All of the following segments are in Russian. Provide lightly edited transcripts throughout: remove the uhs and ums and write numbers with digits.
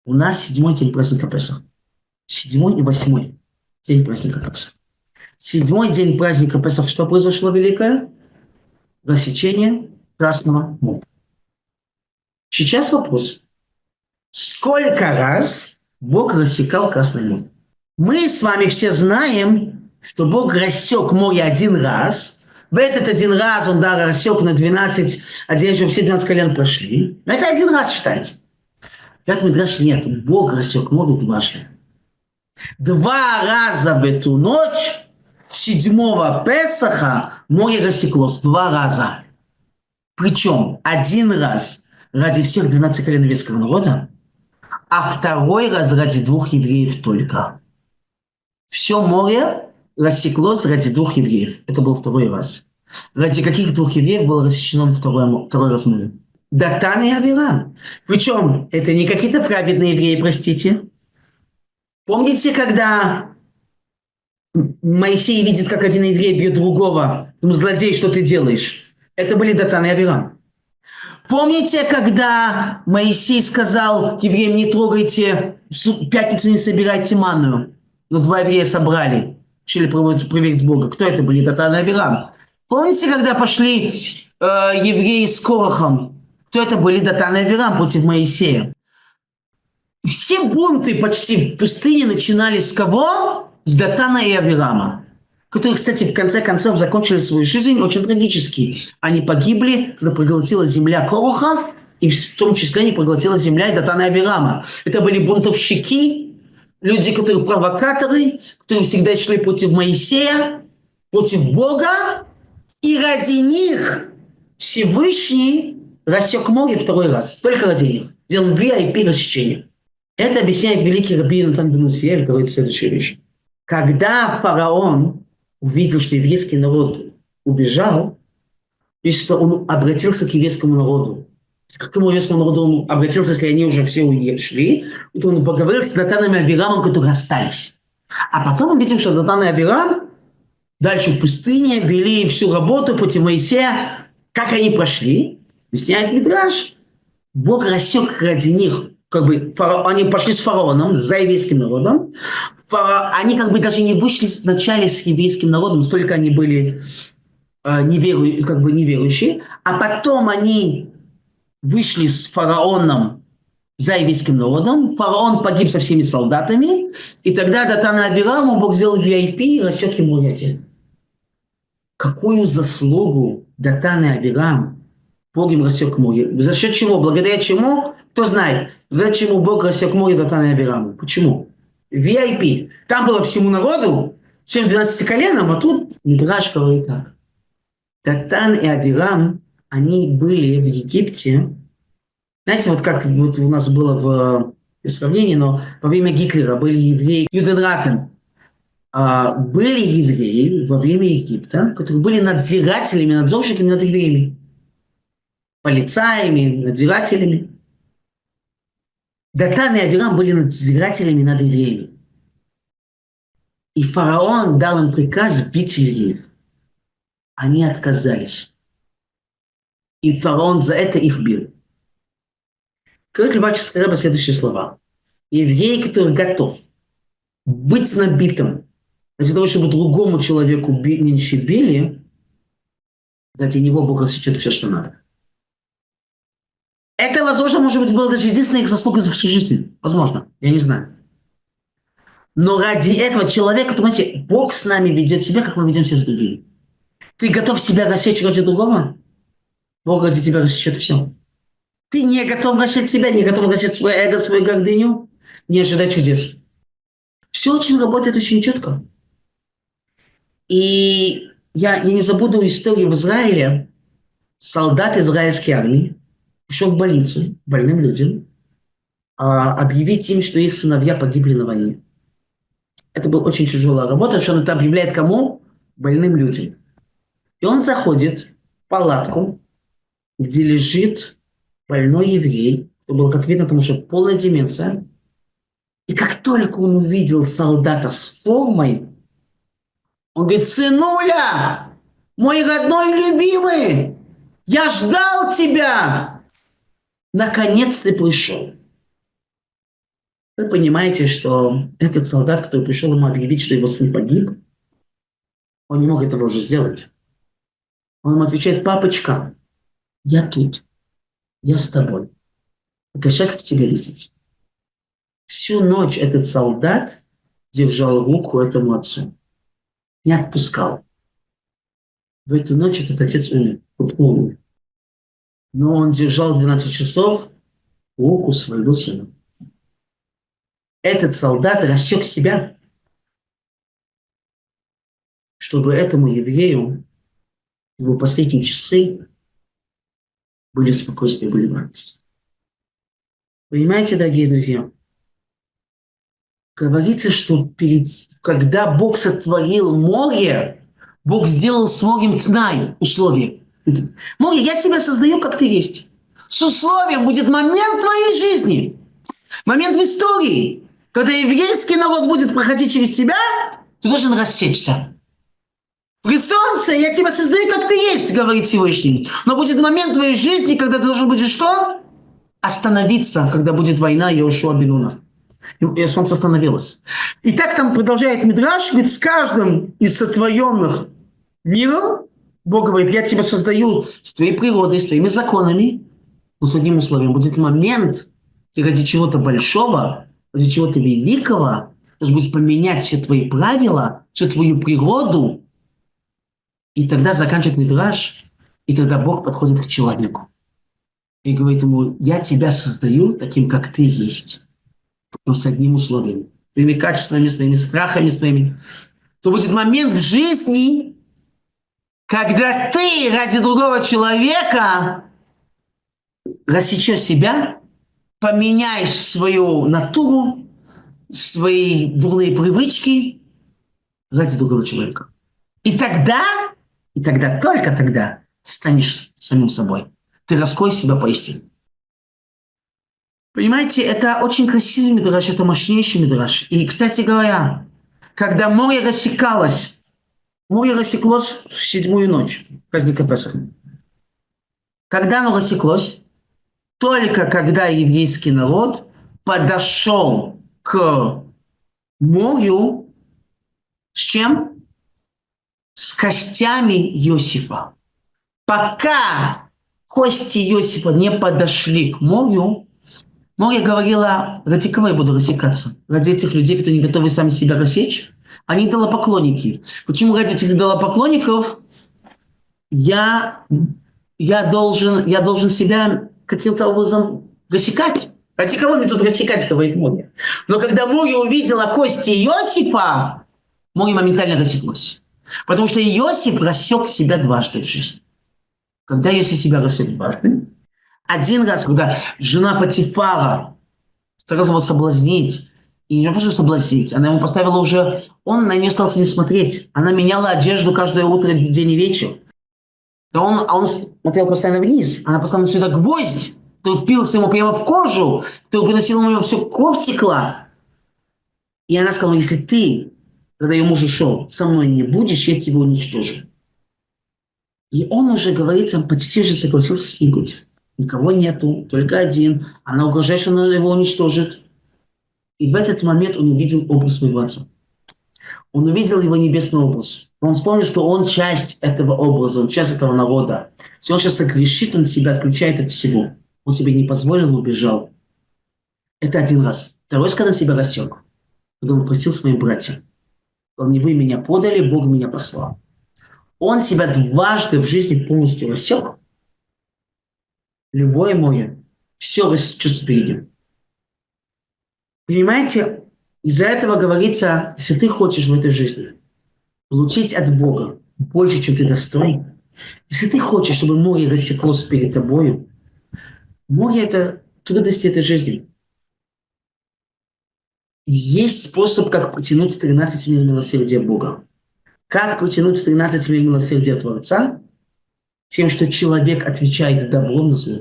У нас седьмой день праздника Песах. Седьмой и восьмой день праздника Песах. Седьмой день праздника Песах. Что произошло великое? Рассечение Красного моря. Сейчас вопрос. Сколько раз Бог рассекал Красное море? Мы с вами все знаем, что Бог рассек море один раз. В этот один раз он рассек на 12, чтобы все 12 колен прошли. Но это один раз считается. Говорят, Мидраш, нет, Бог рассек море дважды. Два раза в эту ночь, седьмого Песаха, море рассеклось. Два раза. Причем один раз ради всех 12 колен еврейского народа, а второй раз ради двух евреев только. Все море рассеклось ради двух евреев. Это был второй раз. Ради каких двух евреев было рассечено второй раз море? Датан и Авирам. Причем это не какие-то праведные евреи, простите. Помните, когда Моисей видит, как один еврей бьет другого? Ну, злодей, что ты делаешь? Это были Датан и Авирам. Помните, когда Моисей сказал евреям, не трогайте, в пятницу не собирайте манную? Но два еврея собрали, решили проверить Бога. Кто это были? Датан и Авирам. Помните, когда пошли евреи с Корохом? Кто это были? Датан и Авирам против Моисея. Все бунты почти в пустыне начинались с кого? С Датана и Авирама, которые, кстати, в конце концов закончили свою жизнь очень трагически. Они погибли, когда проглотила земля Короха, и в том числе не проглотила земля и Датана и Авирама. Это были бунтовщики, люди, которые провокаторы, которые всегда шли против Моисея, против Бога, и ради них Всевышний рассек море второй раз. Только ради них. Сделал VIP рассечение. Это объясняет великий раби Натан бен Узиэль, говорит следующую вещь. Когда фараон увидел, что еврейский народ убежал, он обратился к еврейскому народу. К какому еврейскому народу он обратился, если они уже все ушли? Он поговорил с Датаном и Авирамом, которые остались. А потом он видел, что Датан и Авирам дальше в пустыне вели всю работу против Моисея. Как они прошли? Объясняет Мидраш. Бог рассек ради них. Они пошли с фараоном, за еврейским народом. Они даже не вышли вначале с еврейским народом, столько они были неверующие. А потом они вышли с фараоном за еврейским народом. Фараон погиб со всеми солдатами. И тогда Датан и Авираму Бог сделал VIP и рассек ему море. Какую заслугу Датан и Авирам Бог им рассек море? За счет чего? Благодаря чему? Кто знает? Благодаря чему Бог рассек море Датана и Авираму? Почему? VIP. Там было всему народу, всем 12 коленам, а тут Мидраш говорит так. Датан и Авирам, они были в Египте. Знаете, вот как вот у нас было в сравнении, но во время Гитлера были евреи Юденратен. Были евреи во время Египта, которые были надзирателями, надзорщиками над евреями. Полицаями, надзирателями. Датан и Авирам были надзирателями над евреями. И фараон дал им приказ бить евреев. Они отказались. И фараон за это их бил. Говорит Любавчик Рэбе следующие слова. Еврей, который готов быть набитым для того, чтобы другому человеку меньше били, ради него Бог рассечет все, что надо. Это, возможно, может быть, было даже единственная их заслуга за всю жизнь. Возможно, я не знаю. Но ради этого человека, понимаете, Бог с нами ведет себя, как мы ведем себя с другими. Ты готов себя рассечь ради другого? Бог ради тебя рассечет все. Ты не готов рассечь себя, не готов рассечь свое эго, свою гордыню? Не ожидай чудес. Все очень работает очень четко. И я не забуду историю в Израиле. Солдат израильской армии пришел в больницу больным людям, объявить им, что их сыновья погибли на войне. Это была очень тяжелая работа, что он это объявляет кому? Больным людям. И он заходит в палатку, где лежит больной еврей, это было, как видно, потому что полная деменция. И как только он увидел солдата с формой, он говорит: сынуля, мой родной и любимый, я ждал тебя. Наконец ты пришел. Вы понимаете, что этот солдат, который пришел ему объявить, что его сын погиб, он не мог этого уже сделать. Он ему отвечает: папочка, я тут, я с тобой. Какое счастье тебя видеть. Всю ночь этот солдат держал руку этому отцу, не отпускал. В эту ночь этот отец умер, умер. Но он держал 12 часов руку своего сына. Этот солдат рассек себя, чтобы этому еврею в его последние часы были спокойствие, были радость. Понимаете, дорогие друзья? Говорится, что когда Бог сотворил море, Бог сделал с морем тнай, условие. Море, я тебя создаю, как ты есть. С условием будет момент твоей жизни, момент в истории, когда еврейский народ будет проходить через тебя, ты должен рассечься. При солнце я тебя создаю, как ты есть, говорит Всевышний. Но будет момент в твоей жизни, когда ты должен будешь что? Остановиться, когда будет война Йошуа бен Нуна. И солнце остановилось. И так там продолжает Мидраш, ведь с каждым из сотворенных миром Бог говорит: я тебя создаю с твоей природой, с твоими законами, но с одним условием. Будет момент, где ради чего-то большого, ради чего-то великого, должен будет поменять все твои правила, всю твою природу. И тогда заканчивает Мидраш, и тогда Бог подходит к человеку и говорит ему: я тебя создаю таким, как ты есть, но с одним условием. Своими качествами, своими страхами, своими. То будет момент в жизни, когда ты ради другого человека рассечешь себя, поменяешь свою натуру, свои дурные привычки ради другого человека. И тогда, только тогда ты станешь самим собой. Ты раскроешь себя поистине. Понимаете, это очень красивый мидраш, это мощнейший мидраш. И, кстати говоря, когда море рассеклось в 7-ю ночь праздника Песах. Когда оно рассеклось? Только когда еврейский народ подошел к морю с чем? С костями Иосифа. Пока кости Иосифа не подошли к морю, море говорило: ради кого я буду рассекаться? Ради этих людей, кто не готовы сами себя рассечь? Они идолопоклонники. Почему ради этих идолопоклонников я должен себя каким-то образом рассекать? Ради кого мне тут рассекать, говорит море? Но когда море увидело кости Иосифа, море моментально рассеклось. Потому что Иосиф рассек себя дважды в жизни. Когда Иосиф себя рассек дважды? Один раз, когда жена Патифара старалась его соблазнить, и не просто соблазнить, она ему поставила уже... Он на нее стал с ней смотреть. Она меняла одежду каждое утро, день и вечер. Он смотрел постоянно вниз. Она поставила сюда гвоздь, который впился ему прямо в кожу, который приносил ему все, кровь текла. И она сказала: если ты, когда ее муж ушел, со мной не будешь, я тебя уничтожу. И он уже, говорится, почти же согласился с ней быть. Никого нету, только один. Она угрожает, что она его уничтожит. И в этот момент он увидел образ своего отца. Он увидел его небесный образ. Он вспомнил, что он часть этого образа, он часть этого народа. Если он сейчас согрешит, он себя отключает от всего. Он себе не позволил, он убежал. Это один раз. Второй раз, когда он себя рассек. Когда он простил своим братьям. Он: не вы меня подали, Бог меня послал. Он себя дважды в жизни полностью рассек. Любое море. Все рассечется перед ним. Понимаете? Из-за этого говорится: если ты хочешь в этой жизни получить от Бога больше, чем ты достоин, если ты хочешь, чтобы море рассеклось перед тобою, море – это трудности этой жизни. Есть способ, как потянуть 13 миль милосердия Бога. Как потянуть 13 миль милосердия Творца? Тем, что человек отвечает добром на зло.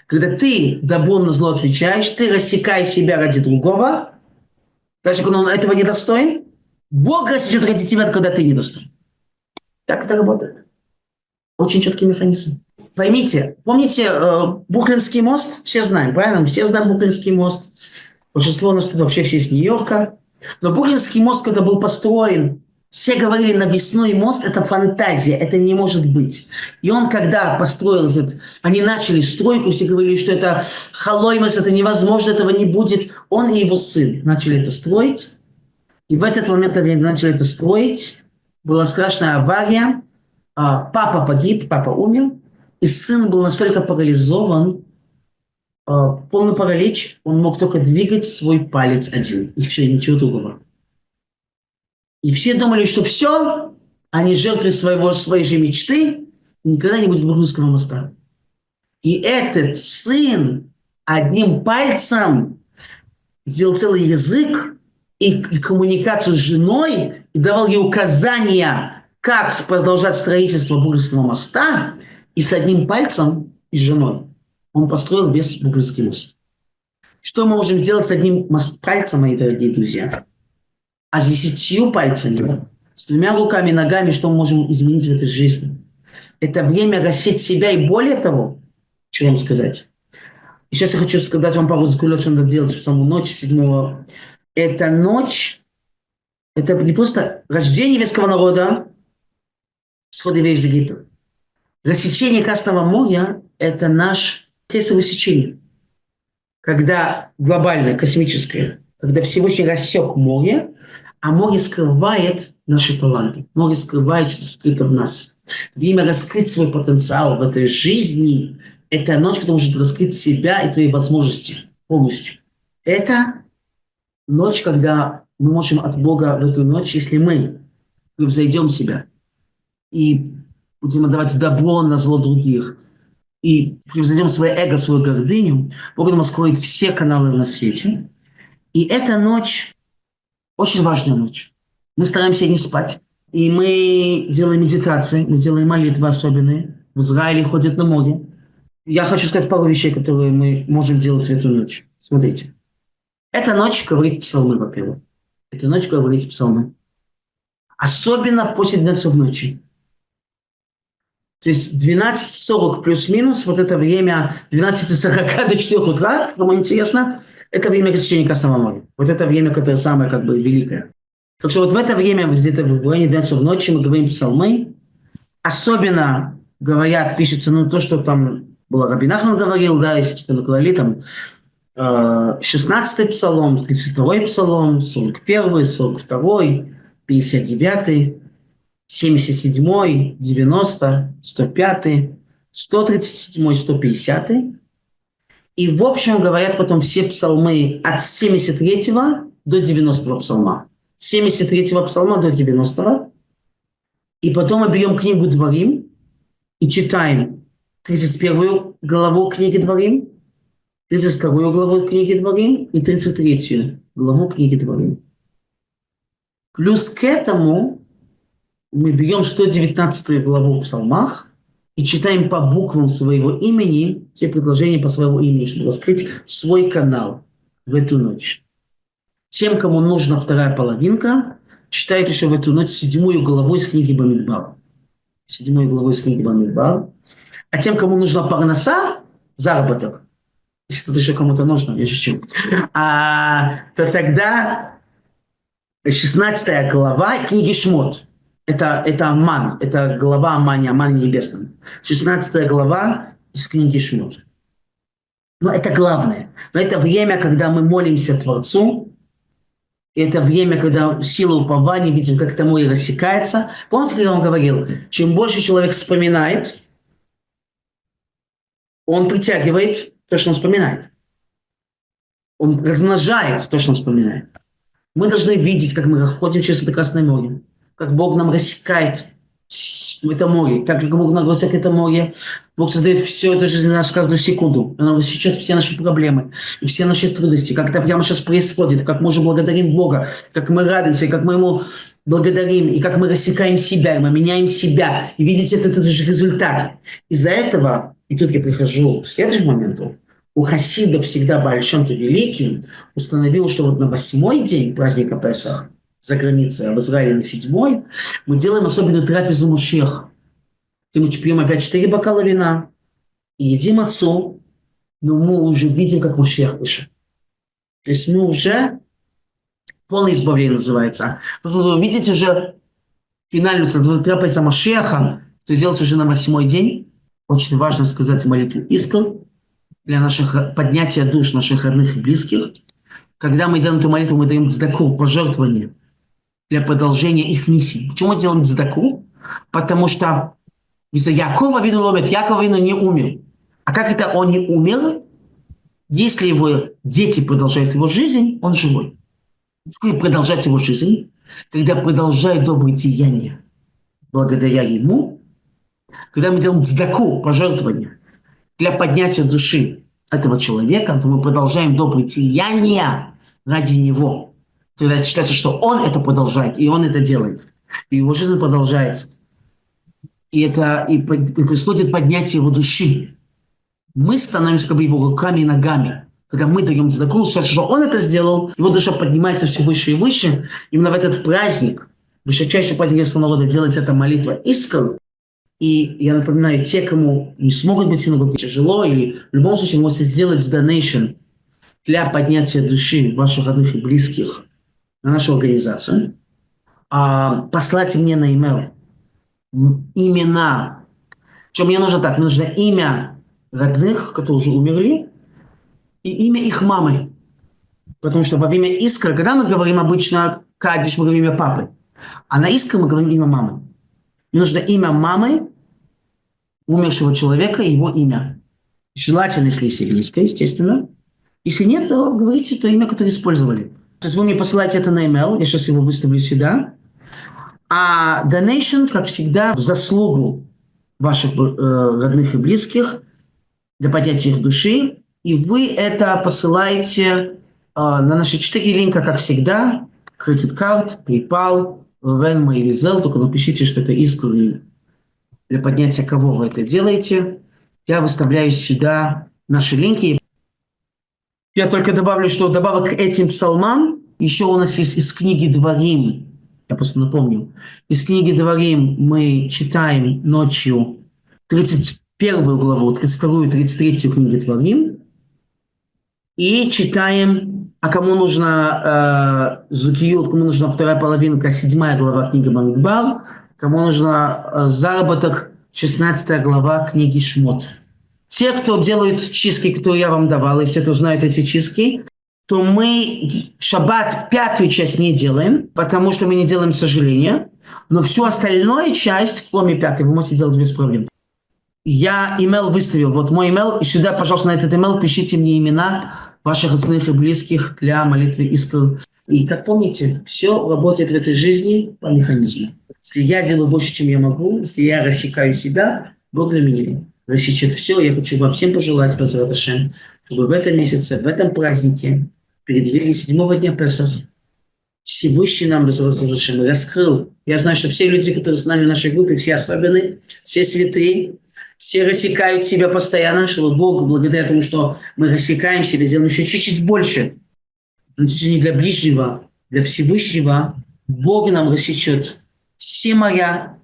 Когда ты добром на зло отвечаешь, ты рассекаешь себя ради другого, даже когда он этого не достоин, Бог рассечет ради тебя, когда ты не достоин. Так это работает. Очень четкий механизм. Поймите, помните Бруклинский мост? Все знаем, правильно? Все знаем Бруклинский мост. Большинство у нас тут вообще все из Нью-Йорка. Но Бруклинский мост, когда был построен, все говорили, навесной мост – это фантазия, это не может быть. И он, когда построил этот, они начали стройку, все говорили, что это халоймас, это невозможно, этого не будет. Он и его сын начали это строить. И в этот момент, когда они начали это строить, была страшная авария. Папа погиб, папа умер. И сын был настолько парализован, полный паралич, он мог только двигать свой палец один. И все, ничего другого. И все думали, что все, они жертвы своей же мечты, и никогда не будет Бруклинского моста. И этот сын одним пальцем сделал целый язык и коммуникацию с женой, и давал ей указания, как продолжать строительство Бруклинского моста, и с одним пальцем и с женой он построил весь Бруклинский мост. Что мы можем сделать с одним пальцем, мои дорогие друзья? А с 10 пальцами, с 2 руками и ногами, что мы можем изменить в этой жизни? Это время растить себя, и более того, что вам сказать? И сейчас я хочу сказать вам пару закулек, что надо делать в саму ночь 7-го. Эта ночь, это не просто рождение еврейского народа, исход евреев из Египта. Рассечение Красного моря – это наш кесаревое сечение. Когда глобальное, космическое, когда Всевышний рассек море, а море скрывает наши таланты. Море скрывает, что скрыто в нас. Время раскрыть свой потенциал в этой жизни – это ночь, когда может раскрыть себя и твои возможности полностью. Это ночь, когда мы можем от Бога в эту ночь, если мы превзойдем себя и будем отдавать добро на зло других, и превзойдем свое эго, свою гордыню, Бог нам раскроет все каналы на свете. И эта ночь очень важная ночь. Мы стараемся не спать. И мы делаем медитации, мы делаем молитвы особенные. В Израиле ходят на море. Я хочу сказать пару вещей, которые мы можем делать в эту ночь. Смотрите. Эта ночь говорит псалмы, во-первых. Эта ночь говорит псалмы. Особенно после 12 ночи. То есть 12:40 плюс-минус, вот это время 12:40 до 4 утра, кому интересно, это время рассечения Красного моря. Вот это время, которое самое как бы великое. Так что вот в это время, где-то в районе 12 ночи, мы говорим псалмы. Особенно говорят, пишется, ну, то, что там было Раби Нахман говорил, да, если типа наклали, там 16-й псалом, 32-й псалом, 41-й, 42-й, 59-й, 77-й, 90, 105, 137, 150. И в общем говорят потом все псалмы от 73 до 90 псалма. 73 псалма до 90. И потом мы берем книгу Дворим и читаем 31 главу книги Дворим, 32 главу книги Дворим и 33 главу книги Дворим. Плюс к этому мы берем 119 главу в псалмах и читаем по буквам своего имени все предложения по своему имени, чтобы раскрыть свой канал в эту ночь. Тем, кому нужна вторая половинка, читают еще в эту ночь 7 главу из книги Бамидбар. 7 главу из книги Бамидбар. А тем, кому нужна парноса, заработок, если тут еще кому-то нужно, я шучу, то тогда 16 глава книги Шмот. Это Аман, это глава Амани, Аман небесном. 16 глава из книги Шмот. Но это главное. Но это время, когда мы молимся Творцу. И это время, когда сила упования, видим, как это море рассекается. Помните, когда он говорил, чем больше человек вспоминает, он притягивает то, что он вспоминает. Он размножает то, что он вспоминает. Мы должны видеть, как мы ходим через это Красное море. Как Бог нам рассекает это море. Так как Бог нам рассекает это море, Бог создает все это жизнь нашу каждую секунду. Он рассечет все наши проблемы, все наши трудности. Как это прямо сейчас происходит. Как мы уже благодарим Бога. Как мы радуемся, как мы Ему благодарим. И как мы рассекаем себя, и мы меняем себя. И видите этот же результат. Из-за этого, и тут я прихожу к следующему моменту, у хасидов всегда Бааль Шем Тов Великий установил, что вот на 8-й день праздника Песах за границей, а в Израиле на 7-й, мы делаем особенную трапезу Машеха. Мы пьем опять 4 бокала вина и едим отцу, но мы уже видим, как Машех вышел. То есть мы уже полное избавление называется. Вы видите уже финальную трапезу Машеха, что делается уже на 8-й день. Очень важно сказать молитву Искр для наших поднятия душ наших родных и близких. Когда мы делаем эту молитву, мы даем цдаку, пожертвование для продолжения их миссии. Почему мы делаем цдаку? Потому что Якова вину ловит, Якова вину не умер. А как это он не умер? Если его дети продолжают его жизнь, он живой. И продолжать его жизнь, когда продолжают добрые деяния благодаря ему, когда мы делаем цдаку, пожертвование для поднятия души этого человека, то мы продолжаем добрые деяния ради него. Тогда считается, что он это продолжает, и он это делает. И его жизнь продолжается. И происходит поднятие его души. Мы становимся как бы его руками и ногами. Когда мы даем цдаку, считается, что он это сделал, его душа поднимается все выше и выше. Именно в этот праздник, высочайший праздник еврейского народа, делается эта молитва Искр. И я напоминаю, те, кому не смогут быть в синагоге, тяжело, или в любом случае можете сделать donation для поднятия души ваших родных и близких на нашу организацию, послать мне на e-mail имена. Причем мне нужно так, мне нужно имя родных, которые уже умерли, и имя их мамы. Потому что во время Искра, когда мы говорим обычно Кадиш, мы говорим имя папы, а на Искра мы говорим имя мамы. Мне нужно имя мамы умершего человека и его имя. Желательно, если есть еврейское, естественно. Если нет, то говорите то имя, которое использовали. То есть вы мне посылаете это на email, я сейчас его выставлю сюда. А donation, как всегда, в заслугу ваших родных и близких для поднятия их души. И вы это посылаете на наши 4 линка, как всегда. Credit Card, PayPal, Venmo или Zelle. Только напишите, что это Искр, для поднятия кого вы это делаете. Я выставляю сюда наши линки. Я только добавлю, что добавок к этим псалмам еще у нас есть из книги Дворим. Я просто напомню. Из книги Дворим мы читаем ночью 31 главу, 32 и 33 книги Дворим. И читаем, а кому нужно Зукиют, кому нужна вторая половинка, 7 глава книги Бамидбар, кому нужно заработок, 16 глава книги Шмот. Те, кто делают чистки, которые я вам давал, и все, кто знают эти чистки, то мы шаббат 5-ю часть не делаем, потому что мы не делаем сожаления, но всю остальную часть, кроме 5-й, вы можете делать без проблем. Я email выставил, вот мой email, и сюда, пожалуйста, на этот email пишите мне имена ваших родных и близких для молитвы Искр. И как помните, все работает в этой жизни по механизму. Если я делаю больше, чем я могу, если я рассекаю себя, Бог для меня рассечет все. Я хочу вам всем пожелать, Базарат Ашем, чтобы в этом месяце, в этом празднике, перед дверью 7-го дня Песах, Всевышний нам Базарат Ашем раскрыл. Я знаю, что все люди, которые с нами в нашей группе, все особенные, все святые, все рассекают себя постоянно, чтобы Бог, благодаря тому, что мы рассекаем себя, сделаем еще чуть-чуть больше. Но не для ближнего, для Всевышнего, Бог нам рассечет все моря,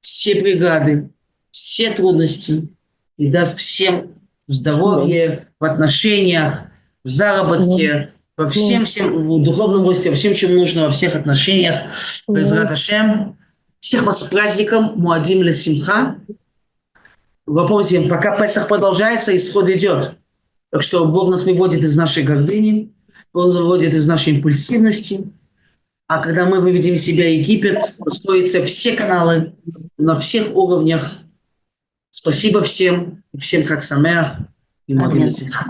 все преграды, все трудности и даст всем в здоровье, в отношениях, в заработке, во всем, в духовном росте, во всем, чем нужно, во всех отношениях. Базарат Ашем. Всех вас с праздником, Муадим ле Симха. Вы помните, пока Песах продолжается, исход идет. Так что Бог нас выводит из нашей гордыни, Бог нас выводит из нашей импульсивности. А когда мы выведем из себя Египет, раскроются все каналы на всех уровнях. Спасибо всем, всем хаг самеах и Муадим ле Симха.